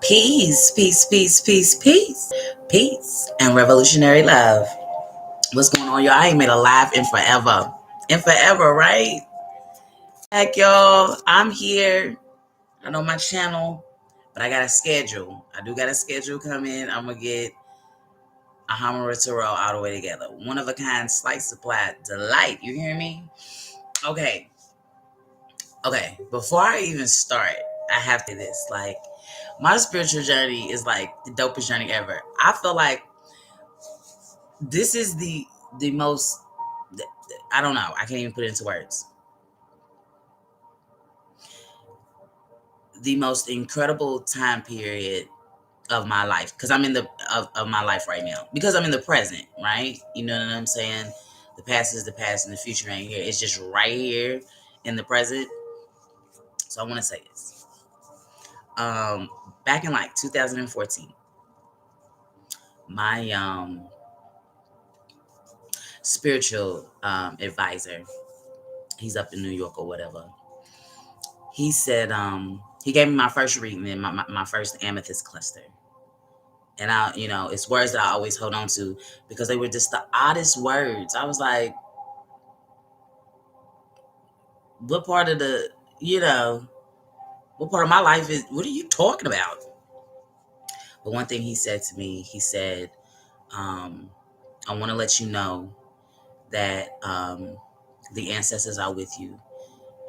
Peace, peace, peace, peace, peace, peace, and revolutionary love. What's going on, y'all? I ain't made a live in forever. In forever, right? Heck, y'all. I'm here. I know my channel, but I got a schedule. I do got a schedule coming. I'm going to get a Hamara Terrell all the way together. One of a kind slice supply delight. You hear me? Okay. Okay. Before I even start, I have to this. Like, my spiritual journey is like the dopest journey ever. I feel like this is the most, I don't know, I can't even put it into words, the most incredible time period of my life, because I'm in the of my life right now, because I'm in the present, right? You know what I'm saying? The past is the past and the future ain't here. It's just right here in the present. So I want to say this. Back in like 2014, my spiritual advisor, he's up in New York or whatever, he said, he gave me my first reading in my first amethyst cluster. And it's words that I always hold on to because they were just the oddest words. I was like, what part of what part of my life what are you talking about? But one thing he said to me, he said, I want to let you know that the ancestors are with you.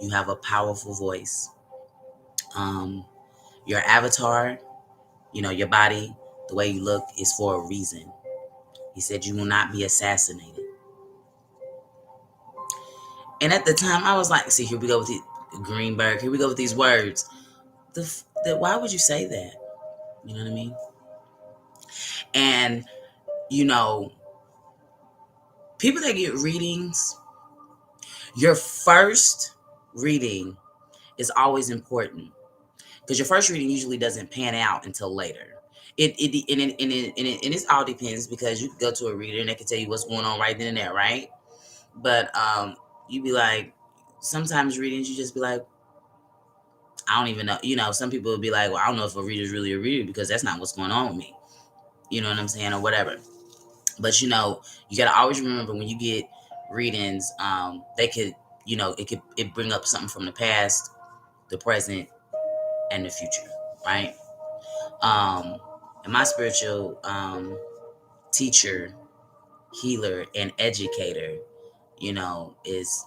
You have a powerful voice. Your avatar, your body, the way you look is for a reason. He said, you will not be assassinated. And at the time, I was like, see, here we go with Greenberg. Here we go with these words. Why would you say that? You know what I mean? And, people that get readings, your first reading is always important because your first reading usually doesn't pan out until later. It all depends because you can go to a reader and they can tell you what's going on right then and there, right? But you be like, sometimes readings you just be like, I don't even know. Some people would be like, well, I don't know if a reader's really a reader because that's not what's going on with me. You know what I'm saying, or whatever. But you gotta always remember when you get readings, they could, it bring up something from the past, the present, and the future, right? And my spiritual teacher, healer, and educator, is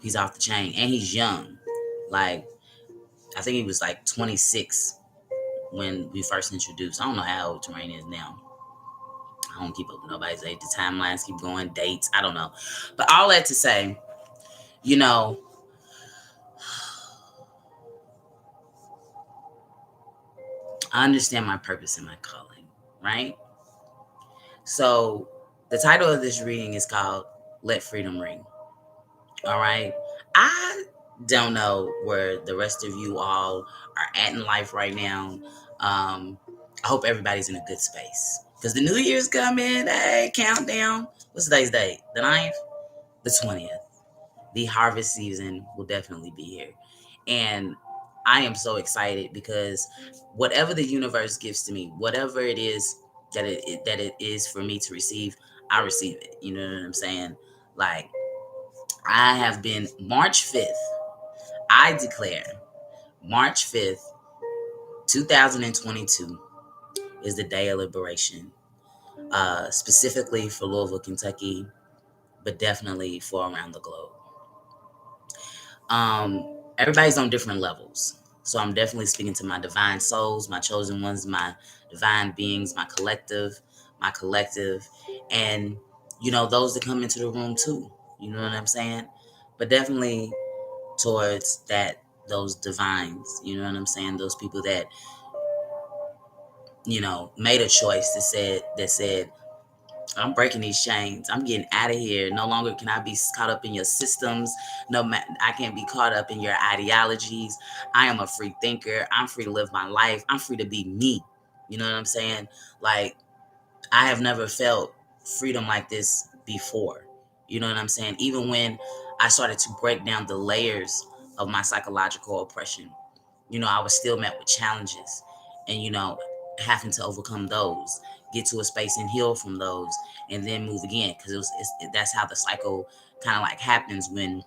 he's off the chain, and he's young. Like, I think he was like 26 when we first introduced. I don't know how old Terrain is now. I don't keep up with nobody's age. The timelines keep going, dates, I don't know. But all that to say, I understand my purpose and my calling, right? So the title of this reading is called Let Freedom Ring. All right. I don't know where the rest of you all are at in life right now. I hope everybody's in a good space because the New Year's coming. Hey, countdown. What's today's date? The 9th? The 20th. The harvest season will definitely be here. And I am so excited because whatever the universe gives to me, whatever it is that it is for me to receive, I receive it. You know what I'm saying? Like, I have been March 5th. I declare March 5th, 2022 is the day of liberation, specifically for Louisville, Kentucky, but definitely for around the globe. Everybody's on different levels. So I'm definitely speaking to my divine souls, my chosen ones, my divine beings, my collective, and, those that come into the room too. You know what I'm saying? But definitely towards those divines, you know what I'm saying? Those people that, made a choice that said, I'm breaking these chains. I'm getting out of here. No longer can I be caught up in your systems. I can't be caught up in your ideologies. I am a free thinker. I'm free to live my life. I'm free to be me. You know what I'm saying? Like, I have never felt freedom like this before. You know what I'm saying? Even when I started to break down the layers of my psychological oppression, I was still met with challenges, and having to overcome those, get to a space and heal from those, and then move again. Because that's how the cycle kind of like happens when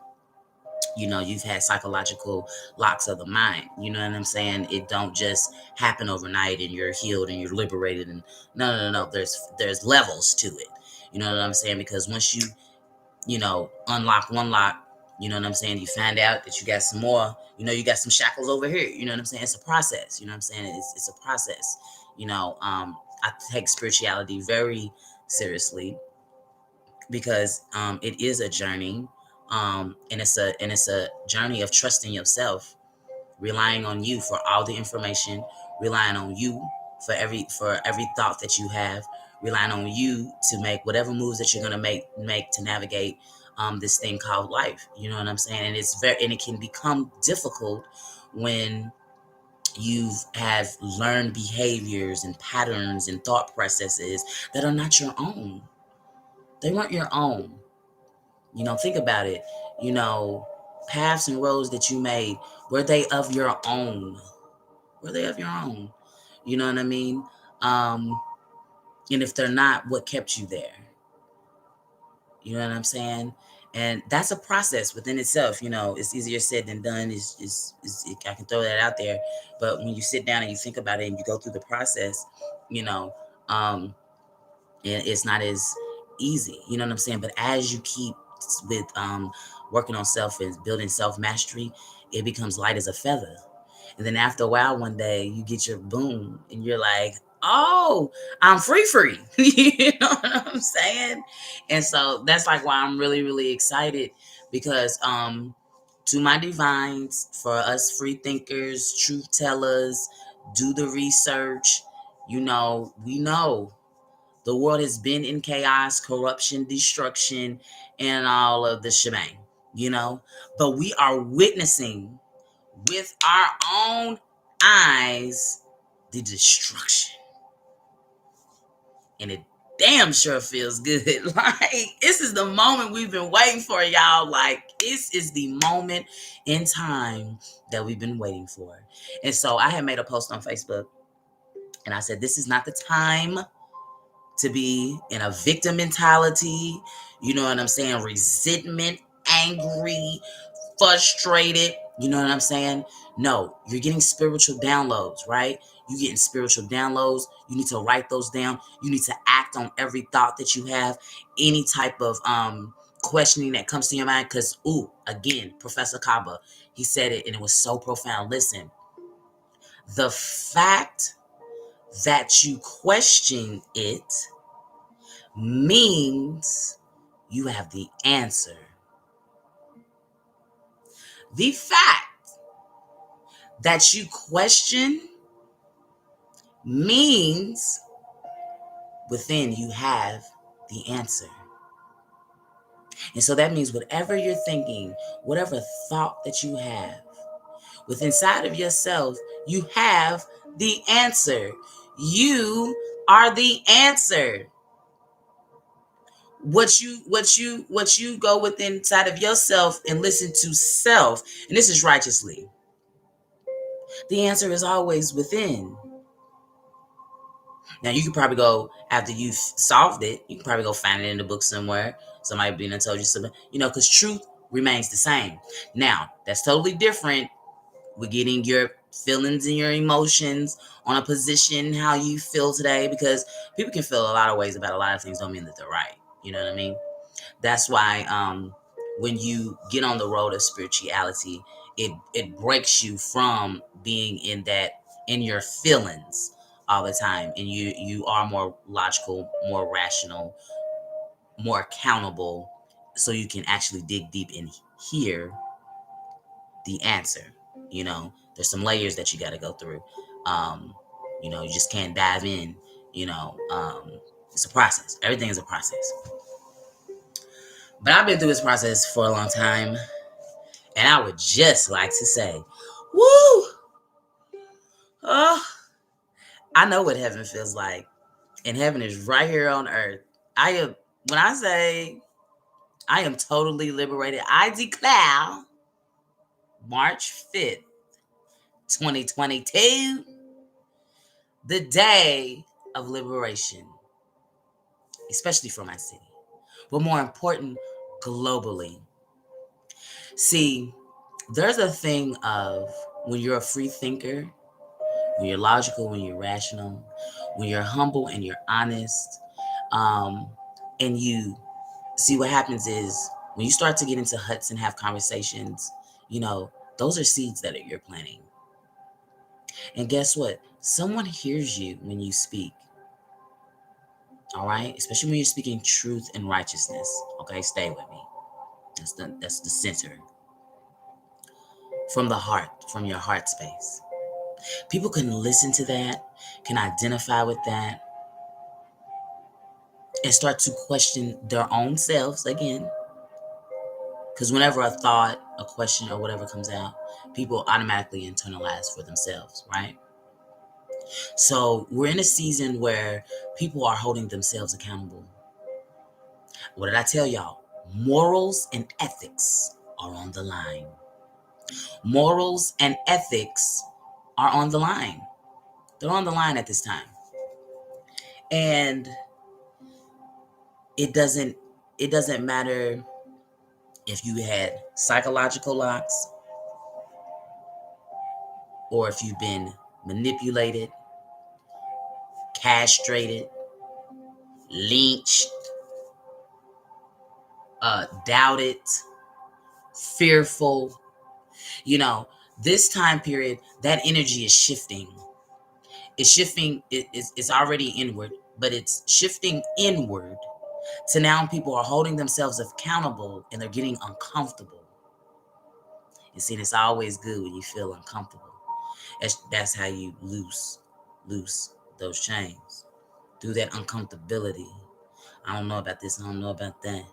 you've had psychological locks of the mind. You know what I'm saying? It don't just happen overnight and you're healed and you're liberated. And no. There's levels to it. You know what I'm saying? Because once you unlock one lock, you know what I'm saying, you find out that you got some more, you got some shackles over here. You know what I'm saying? It's a process. You know what I'm saying? It's a process. I take spirituality very seriously because it is a journey, and it's a journey of trusting yourself, relying on you for all the information, relying on you for every thought that you have, relying on you to make whatever moves that you're gonna make to navigate this thing called life. You know what I'm saying? And it can become difficult when you have learned behaviors and patterns and thought processes that are not your own. They weren't your own. Think about it. You know, Paths and roads that you made, were they of your own? Were they of your own? You know what I mean? Um, and if they're not, what kept you there? You know what I'm saying? And that's a process within itself. It's easier said than done. I can throw that out there. But when you sit down and you think about it and you go through the process, you know, um, and it's not as easy. You know what I'm saying? But as you keep with working on self and building self mastery, it becomes light as a feather. And then after a while, one day you get your boom, and you're like, "Oh, I'm free." You know what I'm saying? And so that's like why I'm really, really excited because to my divines, for us free thinkers, truth tellers, do the research. We know the world has been in chaos, corruption, destruction, and all of the shebang, you know. But we are witnessing with our own eyes the destruction. And it damn sure feels good. Like, this is the moment we've been waiting for, y'all. Like, this is the moment in time that we've been waiting for. And so I had made a post on Facebook and I said, this is not the time to be in a victim mentality, you know what I'm saying? Resentment, angry, frustrated, you know what I'm saying? No, you're getting spiritual downloads, right? You're getting spiritual downloads. You need to write those down. You need to act on every thought that you have, any type of questioning that comes to your mind. Because, again, Professor Kaba, he said it and it was so profound. Listen, the fact that you question it means you have the answer. The fact that you question means within you have the answer. And so that means whatever you're thinking, whatever thought that you have, within inside of yourself, you have the answer. You are the answer. What you go within inside of yourself and listen to self, and this is righteously. The answer is always within. Now you can probably go after you've solved it. You can probably go find it in the book somewhere. Somebody being told you something, because truth remains the same. Now that's totally different with getting your feelings and your emotions on a position how you feel today, because people can feel a lot of ways about a lot of things. Don't mean that they're right. You know what I mean? That's why when you get on the road of spirituality, it breaks you from being in your feelings all the time, and you are more logical, more rational, more accountable, so you can actually dig deep and hear the answer. There's some layers that you got to go through. You just can't dive in. It's a process. Everything is a process. But I've been through this process for a long time, and I would just like to say, woo! Oh, I know what heaven feels like, and heaven is right here on earth. When I say I am totally liberated, I declare March 5th, 2022, the day of liberation, especially for my city, but more important, globally. See, there's a thing of when you're a free thinker, when you're logical, when you're rational, when you're humble and you're honest, and you see what happens is when you start to get into huts and have conversations, those are seeds that you're planting. And guess what? Someone hears you when you speak. All right, especially when you're speaking truth and righteousness. Okay, stay with me. That's the center. From the heart, from your heart space. People can listen to that, can identify with that, and start to question their own selves again. Because whenever a thought, a question, or whatever comes out, people automatically internalize for themselves, right? So we're in a season where people are holding themselves accountable. What did I tell y'all? Morals and ethics are on the line. Morals and ethics are on the line. They're on the line at this time. And it doesn't matter if you had psychological locks or if you've been manipulated, castrated, lynched, doubted, fearful. This time period, that energy is shifting. It's shifting. It's already inward, but it's shifting inward to now people are holding themselves accountable and they're getting uncomfortable. And see, it's always good when you feel uncomfortable. That's how you loose those chains through that uncomfortability. I don't know about this, I don't know about that.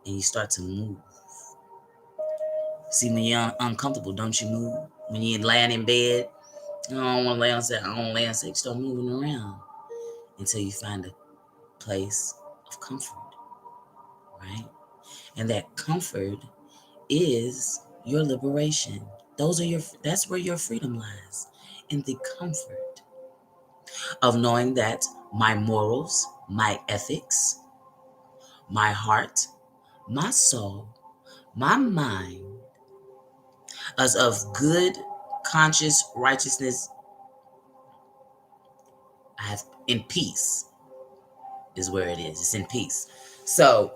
And you start to move. See, when you're uncomfortable, don't you move? When you're laying in bed, I don't want to lay on set. I don't want to lay on set. You start moving around until you find a place of comfort, right? And that comfort is your liberation. That's where your freedom lies, in the comfort of knowing that my morals, my ethics, my heart, my soul, my mind, as of good, conscious righteousness, I have in peace is where it is. It's in peace. So,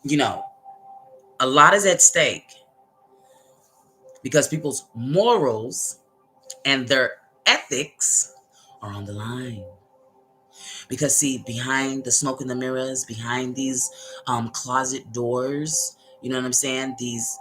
a lot is at stake because people's morals and their ethics are on the line. Because see, behind the smoke and the mirrors, behind these closet doors, you know what I'm saying? These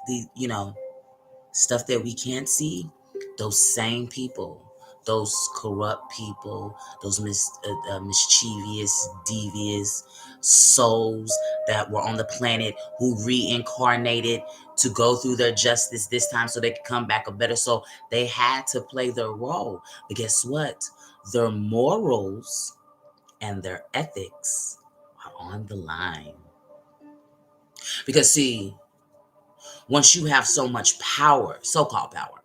stuff that we can't see, those same people, those corrupt people, those mischievous, devious souls that were on the planet who reincarnated to go through their justice this time so they could come back a better soul. They had to play their role. But guess what? Their morals and their ethics are on the line. Because see, once you have so much power, so-called power,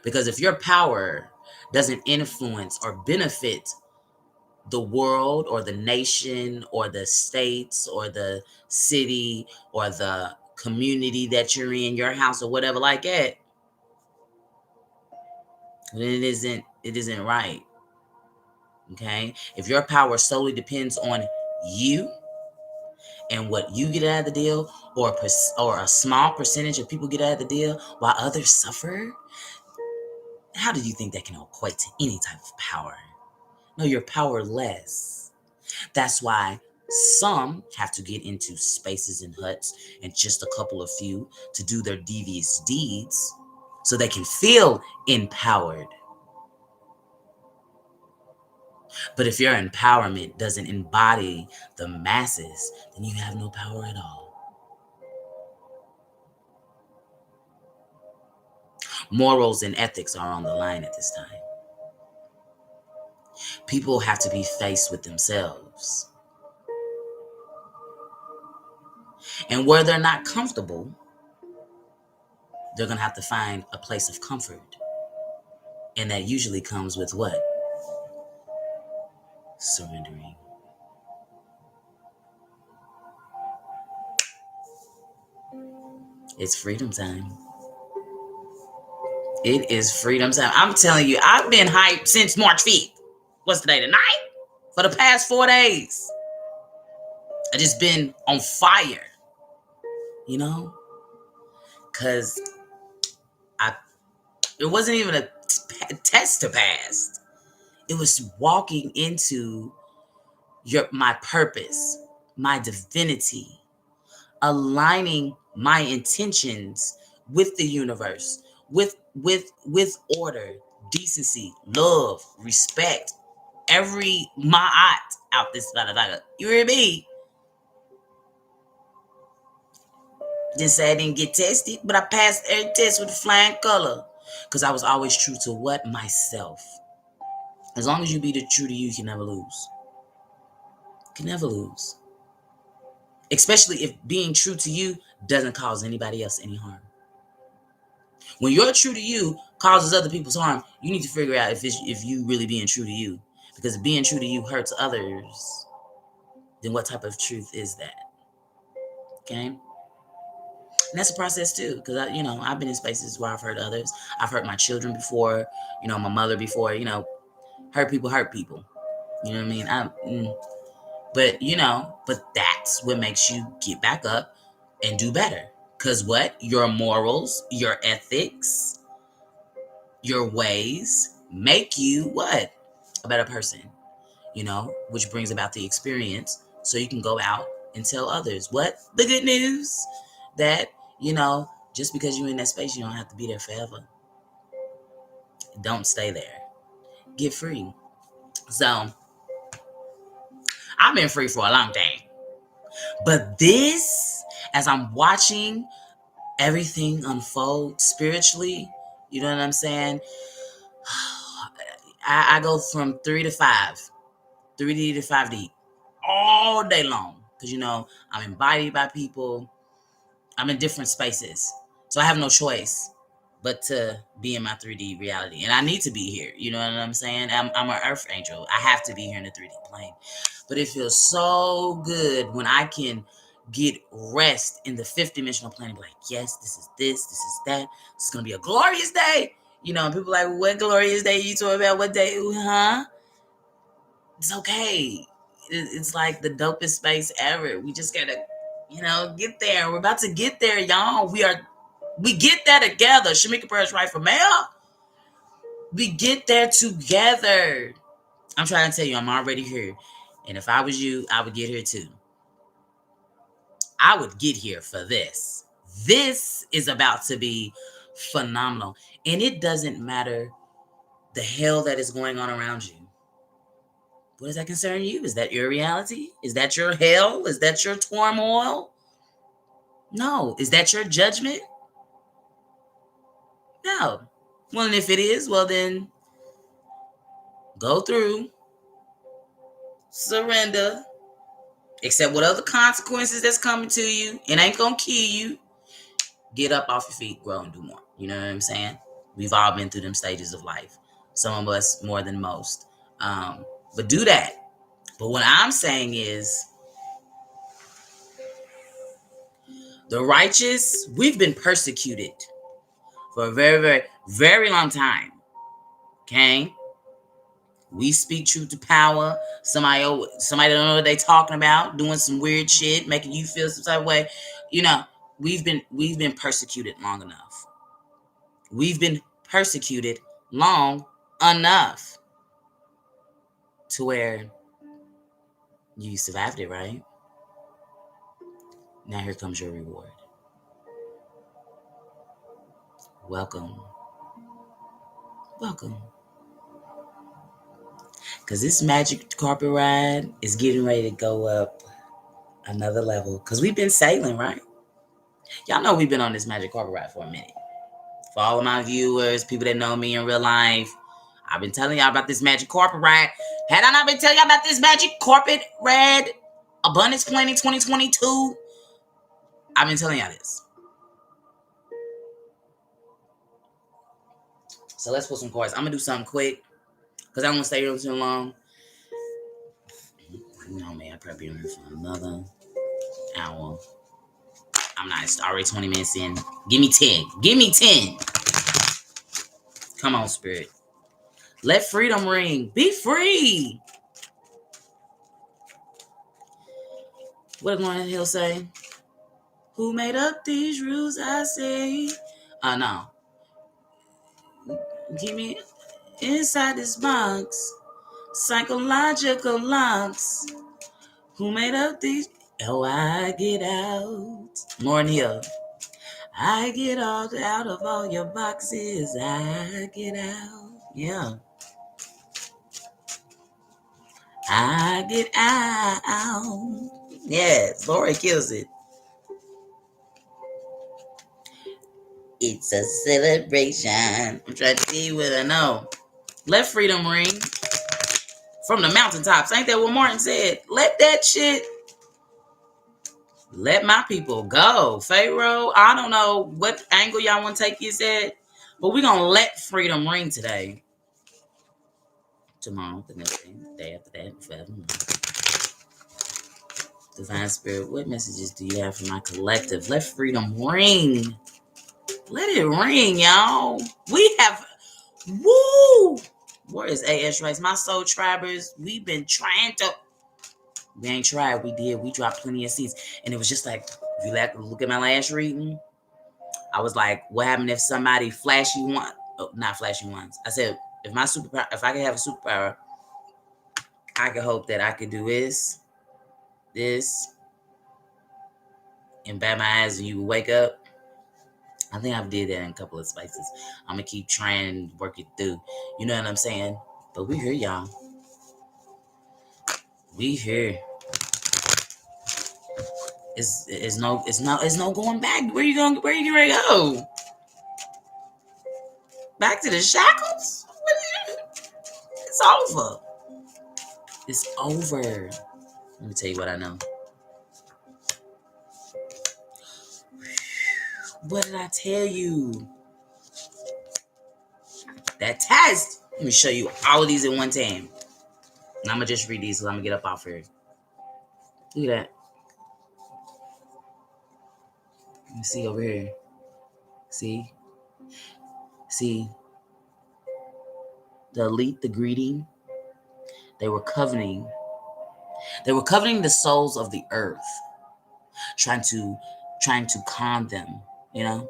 because if your power doesn't influence or benefit the world or the nation or the states or the city or the community that you're in, your house or whatever like that, then it isn't right. Okay? If your power solely depends on you and what you get out of the deal, or a small percentage of people get out of the deal while others suffer, how do you think that can equate to any type of power? No, you're powerless. That's why some have to get into spaces and huts and just a couple of few to do their devious deeds so they can feel empowered. But if your empowerment doesn't embody the masses, then you have no power at all. Morals and ethics are on the line at this time. People have to be faced with themselves. And where they're not comfortable, they're going to have to find a place of comfort. And that usually comes with what? Surrendering. It's freedom time. It is freedom time. I'm telling you, I've been hyped since March 5th. What's today, the 9th? For the past 4 days. I just been on fire. You know? Because it wasn't even a test to pass. It was walking into my purpose, my divinity, aligning my intentions with the universe, with order, decency, love, respect, every ma'at out this motherfucker. You hear me? Didn't say I didn't get tested, but I passed every test with a flying color. Because I was always true to what? Myself. As long as you be true to you, you can never lose. You can never lose. Especially if being true to you doesn't cause anybody else any harm. When you're true to you causes other people's harm, you need to figure out if you really being true to you. Because if being true to you hurts others, then what type of truth is that? Okay? And that's a process too. Because I've been in spaces where I've hurt others. I've hurt my children before, my mother before, hurt people. You know what I mean? But that's what makes you get back up and do better. Because what? Your morals, your ethics, your ways make you what? A better person, which brings about the experience. So you can go out and tell others what? The good news that, just because you're in that space, you don't have to be there forever. Don't stay there. Get free. So I've been free for a long time. But this, as I'm watching everything unfold spiritually, you know what I'm saying? I go from 3 to 5, 3D to 5D all day long. Because, I'm embodied by people. I'm in different spaces. So I have no choice but to be in my 3D reality. And I need to be here. You know what I'm saying? I'm an earth angel. I have to be here in the 3D plane. But it feels so good when I can get rest in the 5th dimensional plane and be like, yes, this is that. This is going to be a glorious day. And people are like, what glorious day you talking about? What day? Huh? It's okay. It's like the dopest space ever. We just got to, get there. We're about to get there, y'all. We get there together. Shamika Burris, right from Mel. We get there together. I'm trying to tell you, I'm already here. And if I was you, I would get here too. I would get here for this. This is about to be phenomenal. And it doesn't matter the hell that is going on around you. What does that concern you? Is that your reality? Is that your hell? Is that your turmoil? No. Is that your judgment? No. Well, and if it is, well then go through, surrender, accept what other consequences that's coming to you. It ain't gonna kill you. Get up off your feet, grow and do more. You know what I'm saying? We've all been through them stages of life. Some of us more than most. But do that. But what I'm saying is, the righteous, we've been persecuted for a very, very, very long time. Okay? We speak truth to power. Somebody don't know what they talking about, doing some weird shit, making you feel some type of way. We've been persecuted long enough. We've been persecuted long enough to where you survived it, right? Now here comes your reward. Welcome. Because this magic carpet ride is getting ready to go up another level. Because we've been sailing, right? Y'all know we've been on this magic carpet ride for a minute. For all of my viewers, people that know me in real life, I've been telling y'all about this magic carpet ride. Had I not been telling y'all about this magic carpet ride, Abundance Planning 2022, I've been telling y'all this. So let's put some cards. I'm gonna do something quick because I don't want to stay here too long. No man, I probably be here for another hour. I'm not. It's already 20 minutes in. Give me 10. Give me 10. Come on, spirit. Let freedom ring. Be free. What did Lauryn Hill say? Who made up these rules? I say. No. Keep me inside this box. Psychological locks. Who made up these? Oh, I get out. Lauryn Hill. I get all out of all your boxes. I get out. Yeah. I get out. Yes, Lori kills it. It's a celebration. I'm trying to see what I know. Let freedom ring from the mountaintops. Ain't that what Martin said? Let that shit. Let my people go. Pharaoh, I don't know what angle y'all want to take this at, but we're going to let freedom ring today. Tomorrow, the next day, the day after that, forevermore. Divine Spirit, what messages do you have for my collective? Let freedom ring. Let it ring, y'all. We have, woo! Where is A.S. Rice? My soul tribers, we've been trying to, we ain't tried, we did. We dropped plenty of seeds. And it was just like, if you look at my last reading, I was like, what happened if somebody flashy one, not flashy ones. I said, if my superpower, if I could have a superpower, I could hope that I could do this, and bat my eyes and you wake up. I think I've did that in a couple of spaces. I'm gonna keep trying to work it through. You know what I'm saying? But we here, y'all. We here. It's no going back. Where you getting ready to go? Back to the shackles? It's over. It's over. Let me tell you what I know. What did I tell you? That test. Let me show you all of these at one time. And I'm gonna just read these so I'm gonna get up off here. Look at that. Let me see over here. See? The elite, the greedy, they were coveting the souls of the earth, trying to con them, you know,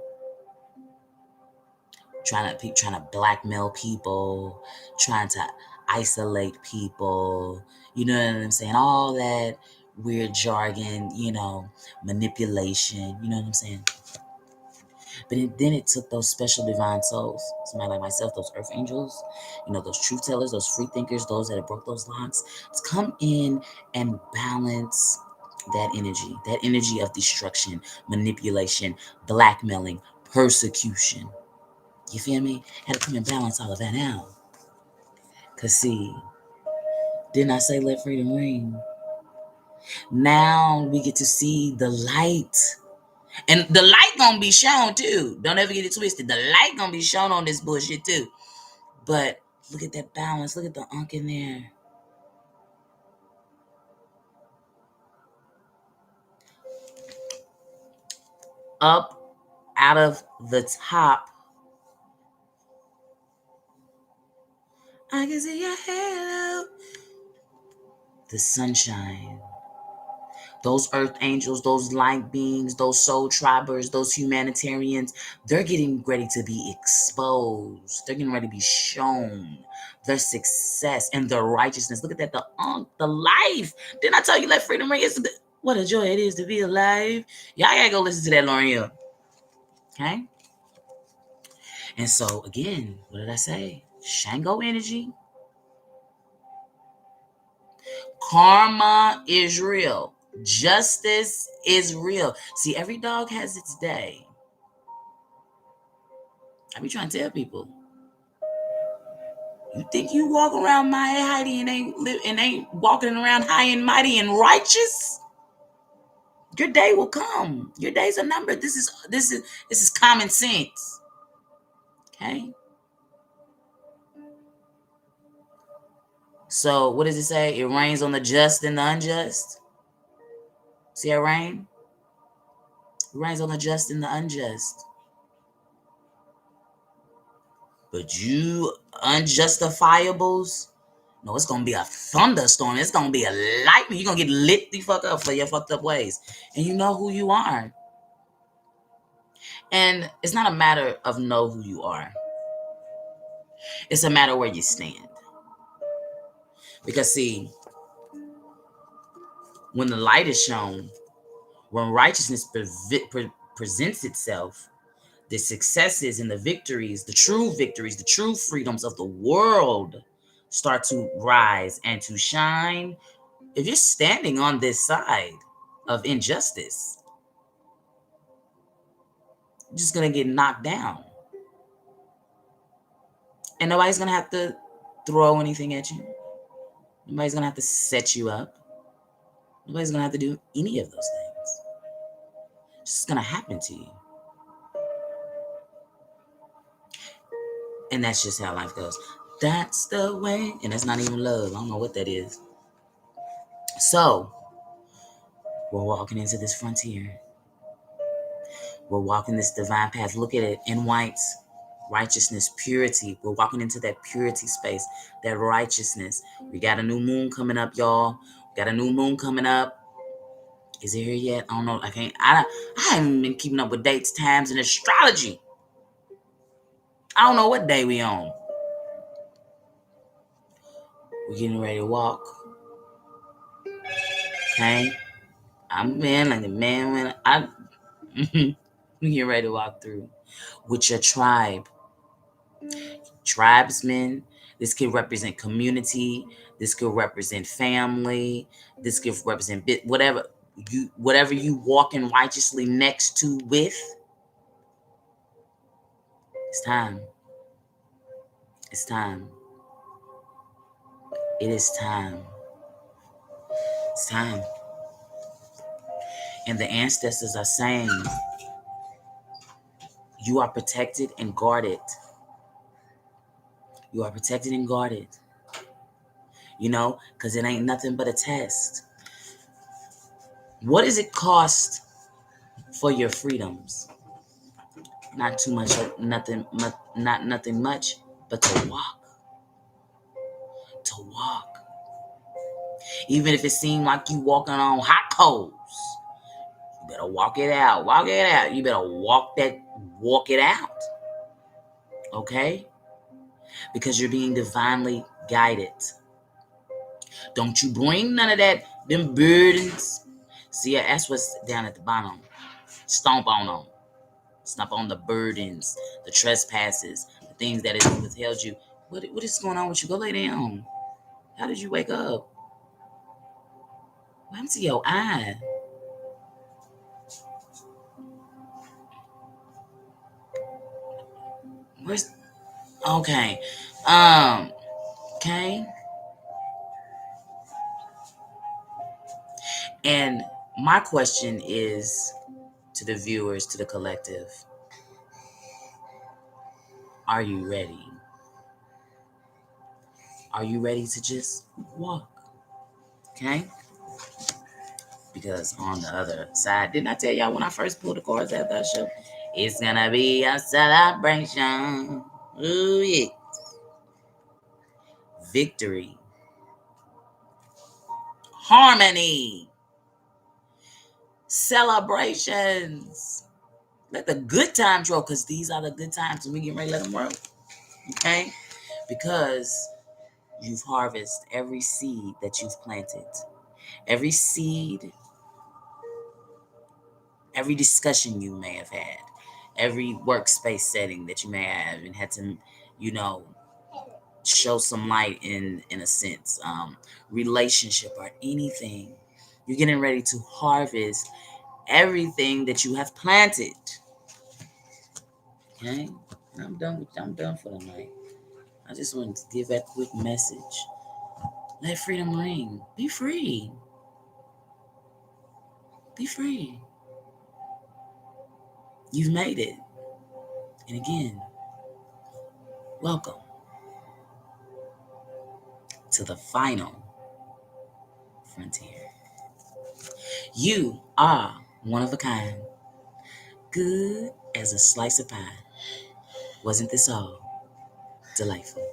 trying to blackmail people, trying to isolate people, you know what I'm saying? All that weird jargon, you know, manipulation, you know what I'm saying? But then it took those special divine souls, somebody like myself, those earth angels, you know, those truth tellers, those free thinkers, those that have broke those locks, to come in and balance that energy of destruction, manipulation, blackmailing, persecution. You feel me? Had to come and balance all of that out. Because see, didn't I say let freedom ring? Now we get to see the light. And the light gonna be shown too. Don't ever get it twisted. The light gonna be shown on this bullshit too. But look at that balance. Look at the unk in there. Up out of the top. I can see your halo. The sunshine. Those earth angels, those light beings, those soul tribers, those humanitarians, they're getting ready to be exposed. They're getting ready to be shown their success and their righteousness. Look at that, the life. Didn't I tell you let freedom ring? What a joy it is to be alive. Y'all gotta go listen to that Lauryn Hill. Okay? And so again, what did I say? Shango energy. Karma is real. Justice is real. See, every dog has its day. I be trying to tell people. You think you walk around mighty and ain't walking around high and mighty and righteous? Your day will come. Your days are numbered. This is common sense. Okay? So what does it say? It rains on the just and the unjust. See that rain? It rains on the just and the unjust. But you unjustifiables, no, it's gonna be a thunderstorm. It's gonna be a lightning. You're gonna get lit the fuck up for your fucked up ways. And you know who you are. And it's not a matter of know who you are. It's a matter where you stand. Because see, when the light is shown, when righteousness presents itself, the successes and the victories, the true freedoms of the world start to rise and to shine. If you're standing on this side of injustice, you're just going to get knocked down. And nobody's going to have to throw anything at you. Nobody's going to have to set you up. Nobody's going to have to do any of those things. It's just going to happen to you. And that's just how life goes. That's the way. And that's not even love. I don't know what that is. So, we're walking into this frontier. We're walking this divine path. Look at it in whites. Righteousness, purity. We're walking into that purity space, that righteousness. We got a new moon coming up, y'all. We got a new moon coming up. Is it here yet? I don't know. I haven't been keeping up with dates, times, and astrology. I don't know what day we on. We're getting ready to walk. Okay? I'm man like the man when we get ready to walk through with your tribe. Tribesmen. This could represent community. This could represent family. This could represent whatever you walking righteously next to with. It's time. It's time. It is time. It's time. And the ancestors are saying, you are protected and guarded. You are protected and guarded. You know, because it ain't nothing but a test. What does it cost for your freedoms? Not too much, not nothing much, but to walk. To walk. Even if it seemed like you walking on hot coals, you better walk it out. Walk it out. You better walk it out. Okay? Because you're being divinely guided. Don't you bring none of them burdens. See, that's what's down at the bottom. Stomp on them. Stomp on the burdens, the trespasses, the things that have withheld you. What is going on with you? Go lay down. How did you wake up? What happened to your eye? Where's okay? Okay. And my question is to the viewers, to the collective. Are you ready? Are you ready to just walk? Okay? Because on the other side, didn't I tell y'all when I first pulled the cards after that show? It's gonna be a celebration. Ooh, yeah. Victory. Harmony. Celebrations. Let the good times roll, because these are the good times and we get ready to let them roll. Okay? Because you've harvested every seed that you've planted. Every seed, every discussion you may have had, every workspace setting that you may have and had to, show some light in a sense, relationship or anything. You're getting ready to harvest everything that you have planted. Okay? I'm done for the night. I just wanted to give that quick message. Let freedom ring. Be free. Be free. You've made it. And again, welcome. to the final frontier. You are one of a kind, good as a slice of pie. Wasn't this all delightful?